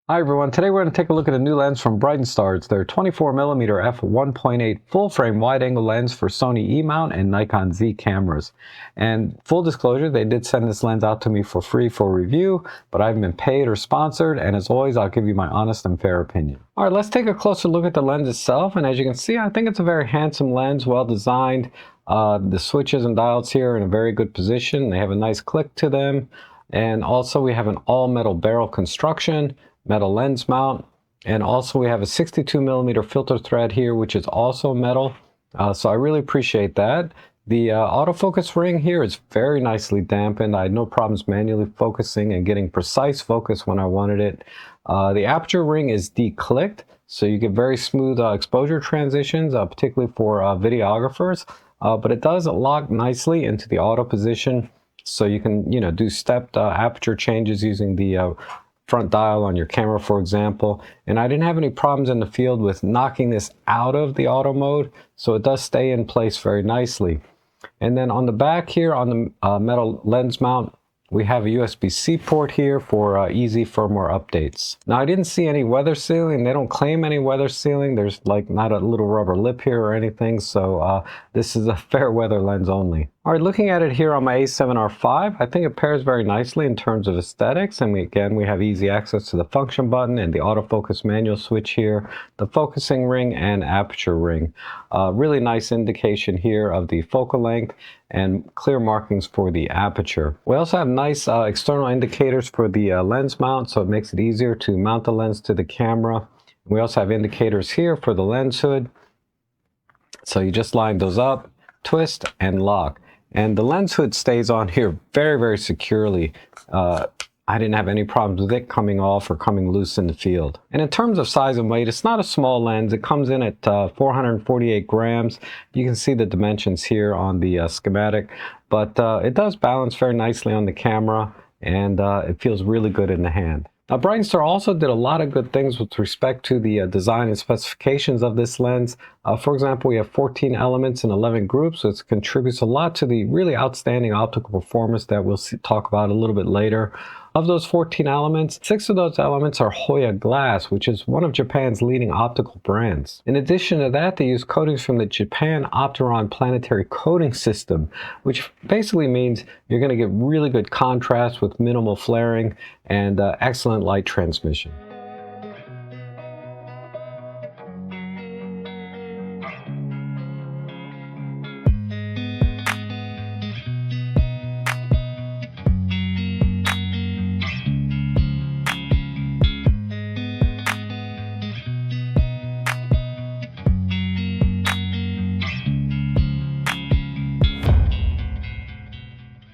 Hi everyone, today we're going to take a look at a new lens from Brightin Star. It's their 24mm f1.8 full-frame wide-angle lens for Sony E-mount and Nikon Z cameras. And full disclosure, they did send this lens out to me for free for review, but I haven't been paid or sponsored, and as always, I'll give you my honest and fair opinion. Alright, let's take a closer look at the lens itself, and as you can see, I think it's a very handsome lens, well designed. The switches and dials here are in a very good position. They have a nice click to them, and also we have an all-metal barrel construction, metal lens mount, and also we have a 62mm filter thread here, which is also metal. So I really appreciate that. The autofocus ring here is very nicely dampened. I had no problems manually focusing and getting precise focus when I wanted it. The aperture ring is declicked, so you get very smooth exposure transitions, particularly for videographers. But it does lock nicely into the auto position, so you can do stepped aperture changes using the front dial on your camera, for example. And I didn't have any problems in the field with knocking this out of the auto mode, so it does stay in place very nicely. And then on the back here on the metal lens mount, we have a USB-C port here for easy firmware updates. Now, I didn't see any weather sealing. They don't claim any weather sealing. There's like not a little rubber lip here or anything, so this is a fair weather lens only. All right, looking at it here on my A7R5, I think it pairs very nicely in terms of aesthetics. And again, we have easy access to the function button and the autofocus manual switch here, the focusing ring and aperture ring. Really nice indication here of the focal length and clear markings for the aperture. We also have nice external indicators for the lens mount, so it makes it easier to mount the lens to the camera. We also have indicators here for the lens hood. So you just line those up, twist, and lock. And the lens hood stays on here very, very securely. I didn't have any problems with it coming off or coming loose in the field. And in terms of size and weight, it's not a small lens. It comes in at 448 grams. You can see the dimensions here on the schematic, but it does balance very nicely on the camera, and it feels really good in the hand. Now, Brightin Star also did a lot of good things with respect to the design and specifications of this lens. For example, we have 14 elements in 11 groups, so it contributes a lot to the really outstanding optical performance that we'll talk about a little bit later. Of those 14 elements, 6 of those elements are Hoya glass, which is one of Japan's leading optical brands. In addition to that, they use coatings from the Japan Opteron planetary coating system, which basically means you're going to get really good contrast with minimal flaring and excellent light transmission.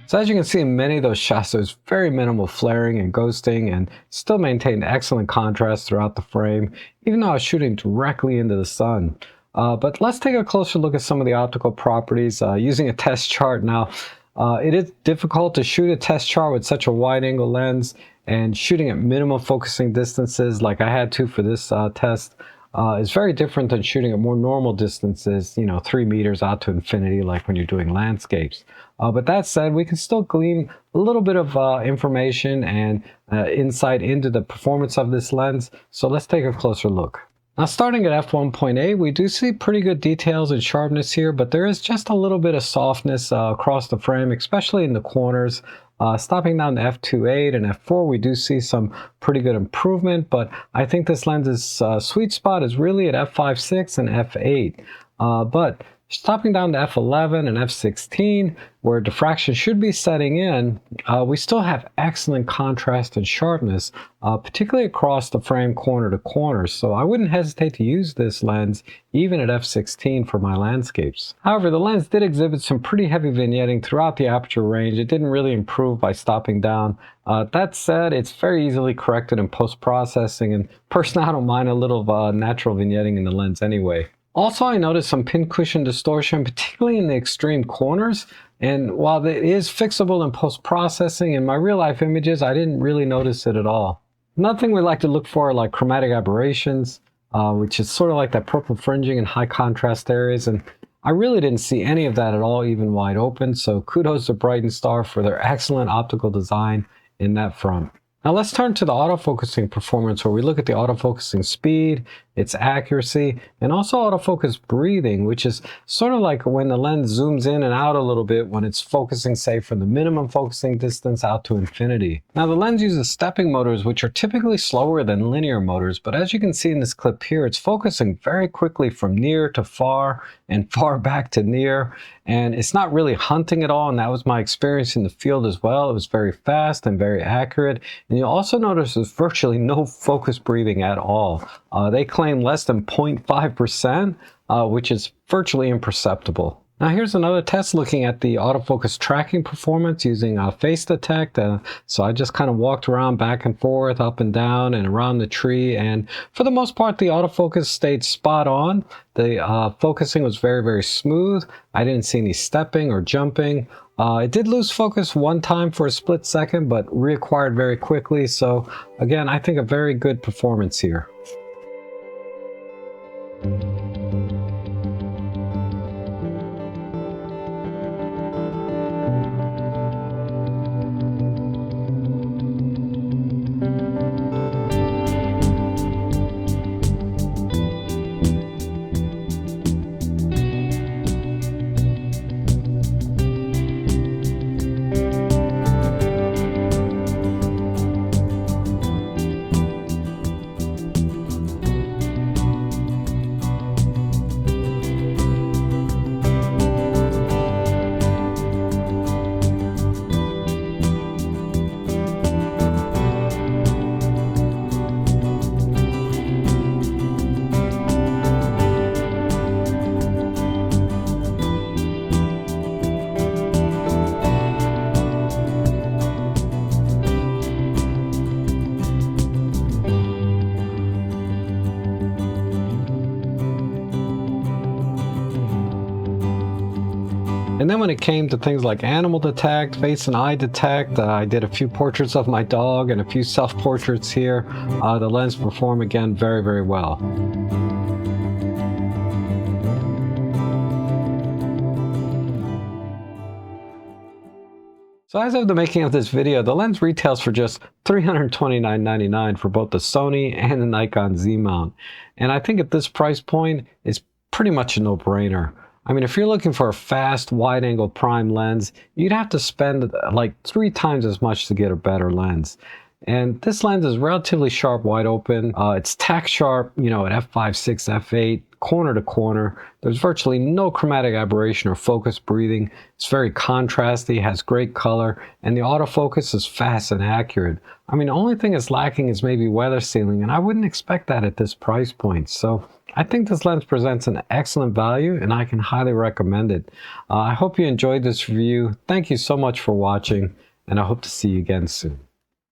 So as you can see in many of those shots, there's very minimal flaring and ghosting, and still maintained excellent contrast throughout the frame, even though I was shooting directly into the sun. But let's take a closer look at some of the optical properties using a test chart. Now, it is difficult to shoot a test chart with such a wide angle lens, and shooting at minimal focusing distances like I had to for this test is very different than shooting at more normal distances, 3 meters out to infinity, like when you're doing landscapes. But that said, we can still glean a little bit of information and insight into the performance of this lens. So let's take a closer look. Now, starting at f1.8, we do see pretty good details and sharpness here, but there is just a little bit of softness across the frame, especially in the corners. Stopping down to f2.8 and f4, we do see some pretty good improvement, but I think this lens's sweet spot is really at f5.6 and f8. But stopping down to f11 and f16, where diffraction should be setting in, we still have excellent contrast and sharpness, particularly across the frame corner to corner. So I wouldn't hesitate to use this lens even at f16 for my landscapes. However, the lens did exhibit some pretty heavy vignetting throughout the aperture range. It didn't really improve by stopping down. That said, it's very easily corrected in post-processing, and personally, I don't mind a little natural vignetting in the lens anyway. Also, I noticed some pincushion distortion, particularly in the extreme corners. And while it is fixable in post-processing, in my real-life images, I didn't really notice it at all. Another thing we like to look for are like chromatic aberrations, which is sort of like that purple fringing in high contrast areas. And I really didn't see any of that at all, even wide open. So kudos to Brightin Star for their excellent optical design in that front. Now let's turn to the autofocusing performance, where we look at the autofocusing speed, its accuracy, and also autofocus breathing, which is sort of like when the lens zooms in and out a little bit when it's focusing, say, from the minimum focusing distance out to infinity. Now the lens uses stepping motors, which are typically slower than linear motors, but as you can see in this clip here, it's focusing very quickly from near to far and far back to near, and it's not really hunting at all, and that was my experience in the field as well. It was very fast and very accurate, and you'll also notice there's virtually no focus breathing at all. They claim less than 0.5%, which is virtually imperceptible. Now here's another test looking at the autofocus tracking performance using face detect. So I just kind of walked around back and forth, up and down and around the tree, and for the most part the autofocus stayed spot on. The focusing was very, very smooth. I didn't see any stepping or jumping. It did lose focus one time for a split second, but reacquired very quickly. So again, I think a very good performance here. And then when it came to things like animal detect, face and eye detect, I did a few portraits of my dog and a few self-portraits here. The lens performed again very, very well. So as of the making of this video, the lens retails for just $329.99 for both the Sony and the Nikon Z mount. And I think at this price point, it's pretty much a no-brainer. I mean, if you're looking for a fast, wide-angle prime lens, you'd have to spend like 3 times as much to get a better lens. And this lens is relatively sharp wide open. It's tack sharp, you know, at f5.6, f8, corner to corner. There's virtually no chromatic aberration or focus breathing. It's very contrasty, has great color, and the autofocus is fast and accurate. I mean, the only thing it's lacking is maybe weather sealing, and I wouldn't expect that at this price point. So I think this lens presents an excellent value, and I can highly recommend it. I hope you enjoyed this review. Thank you so much for watching, and I hope to see you again soon.